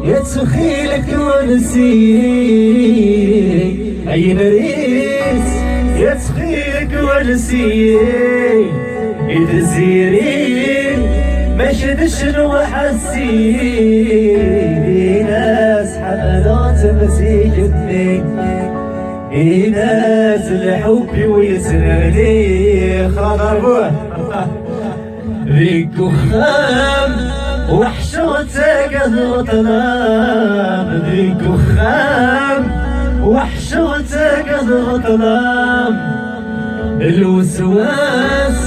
يتخيلك ونسي أي نريس يتخيلك ونسي إذا زيرين ما شدش وحسي ناس حملات مسيجتني ناس الحب ويسرني خضر ذيك وخام وحشوتك الظلام ذيك وخام وحشوتك الظلام الوسواس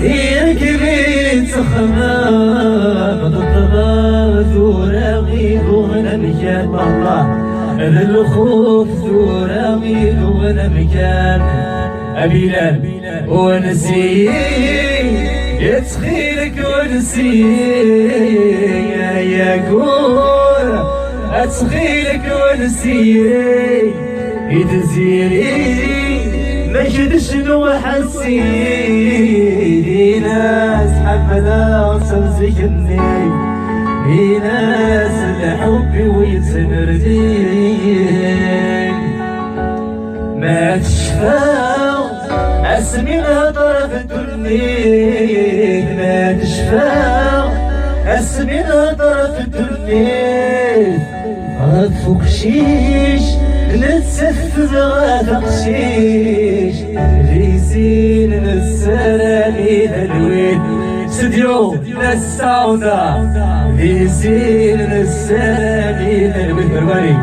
يركبي تخمام ضطرات وراغيب وانا مكان الله الخوف وراغيب وانا مكان أبيلال ونسي يتخيلك ونسي يا قول اتخيلك ونسي إذا زيري ما شدش وحسي دي ناس حملا وسمسكني دي ناس الحب ويتسنردين ما تشفى اسمي طرف الدنيا ما تشفى اسمي طرف الدنيا غفوك شيش نتسفز غافق شيش ريسين السلامي الوين استديو الساونا ريسين السلامي الوين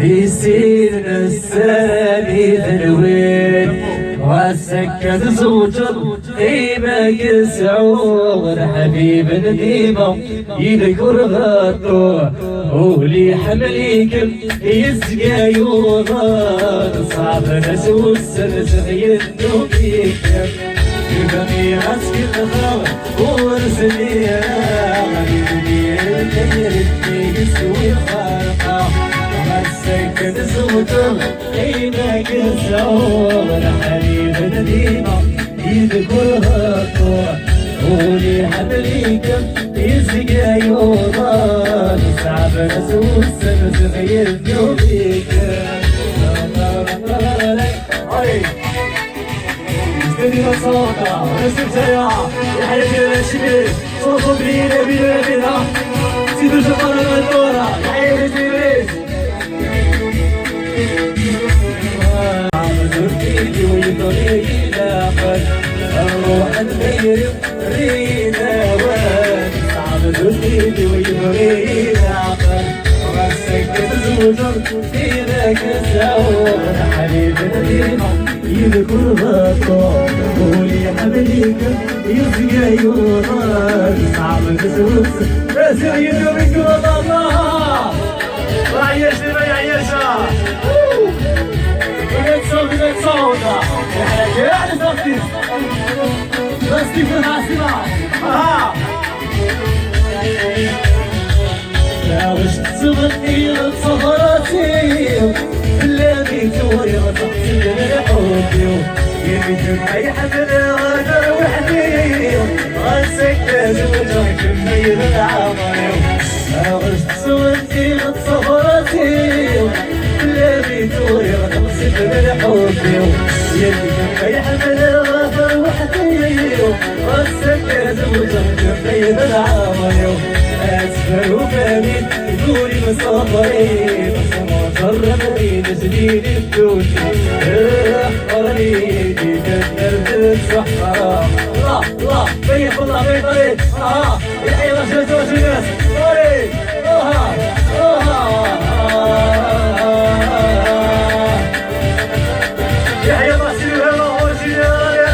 ريسين السلامي الوين وسكت زوجر قيمة يسعور حبيب نديمة يذكر غطوه ولي حمليكم يسقى يوضان صعب نسو السنس غيرتو بيكم يبني عسكر الخاوة ورسلي غريبني الكيرتني يسوي خارقة وسكت زوجر قيمة يسعور حبيب نديمة يذكر غطوه ولي حمليكم يسقى يوضان صعب نسوس السنس غير ذنوبك استدي بصوتها ونسيب سريعة يحيى جيل الشبيب صوته بليلة بلا بلا سيدو جبار المدورة يحيى الجيل زرتيني ويطريقي لاقل الروح الغير رينا وان صعب زرتيني ويطريقي لاقل وسكت زوجر فينك الزور حبيب نديمة يذكر غطوه قولي حبيبك يسقى يوضان صعب نسوس بس يدوبك والله وعيشني ما يعيشها بدأت صوتها يعني صوتي بس كيف الحاسبة لا وش تصبتني صغراتي اللي توري وتحسن لحبي يمكن اي حفل غدر وحدي غنسكت وجهك مبين العمر وش تصبتني صغراتي اللي توري وتحسن لحبي يمكن اي حفل غدر وحدي غنسكت وجهك مبين العمر أسفل وفامين يقولي مصابرين جربني تسديد الدوش احضرني تتنرد الصحراء الله الله بيخ الله بيطريق يحيى رجل توش الناس طريق يحيى محسن وهلا وجينا يا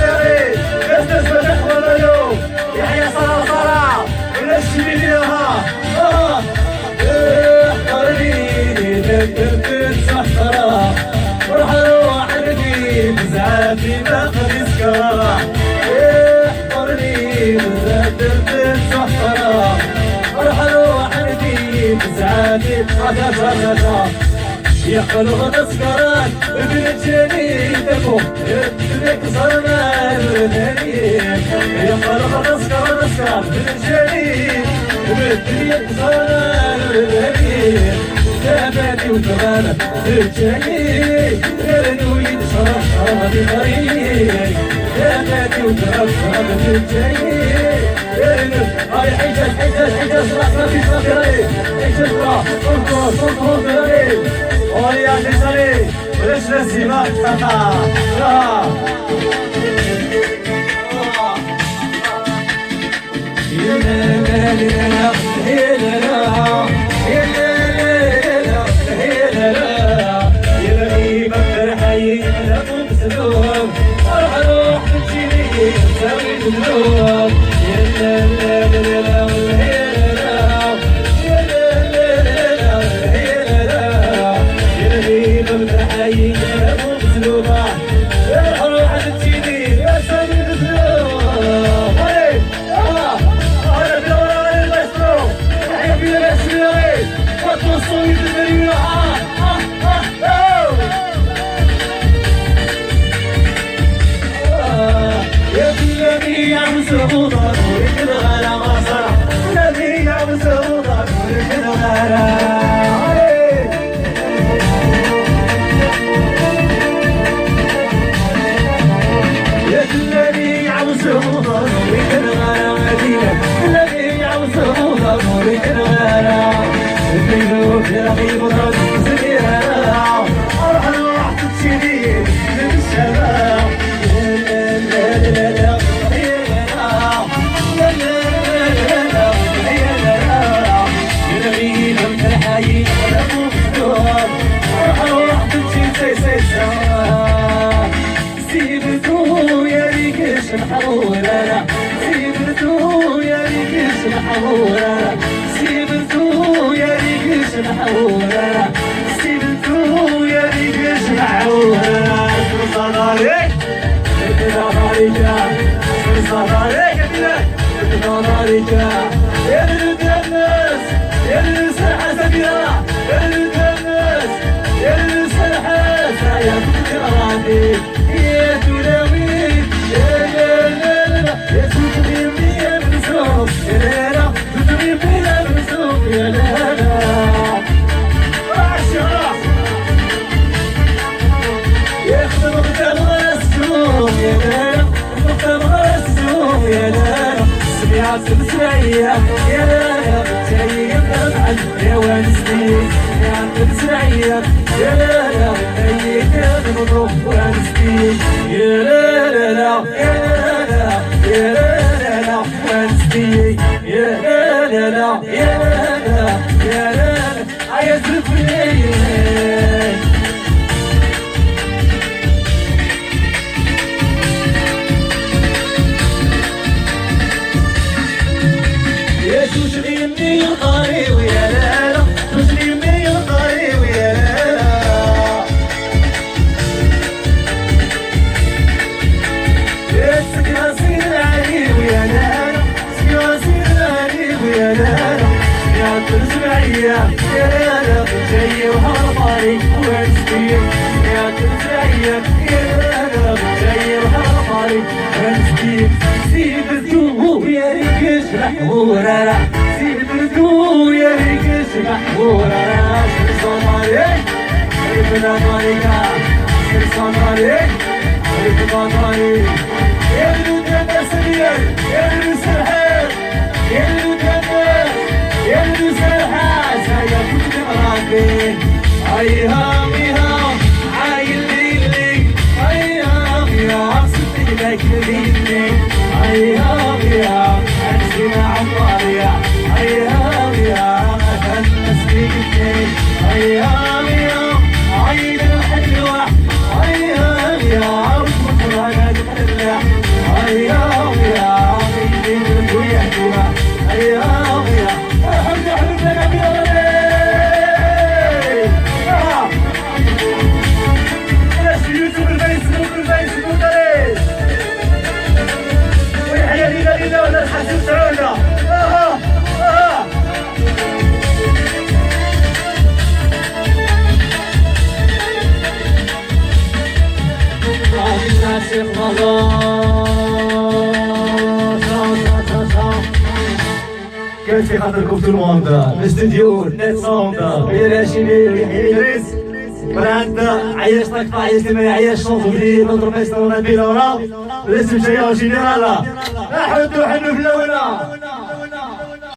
يستس فتح ولا يوم يحيى صلاة ولا الشبيبي روح روح عندي بزعافي باخذ سكرة احضرني بزعافي الصحراء روح روح عندي بزعافي يقلوا تذكرات ابن جنيدكم ابنك صرنا الردانيك يقلوا تذكرات ابن جنيد بالدنيا تصالح البريد جابتي وتغالب الجليل يرنو يتشرب شرب الطريق جابتي وتغالب شرب الجليل يرنو هاي حجاج حجاج حجاج راسنا في صغيري حجاج را صنطور صنطور غيري هاي يا حجاجي ليش نسيبك فات في خاطركم تو الموند الاستديو نت ساوند يا الهاشمي يحيى ادريس براند عيشتك عيشت ما يعيش صوت جديد نضرب ميستر ونبيل ورا الاسم جاي جينيرالا نحن حنو في الاولى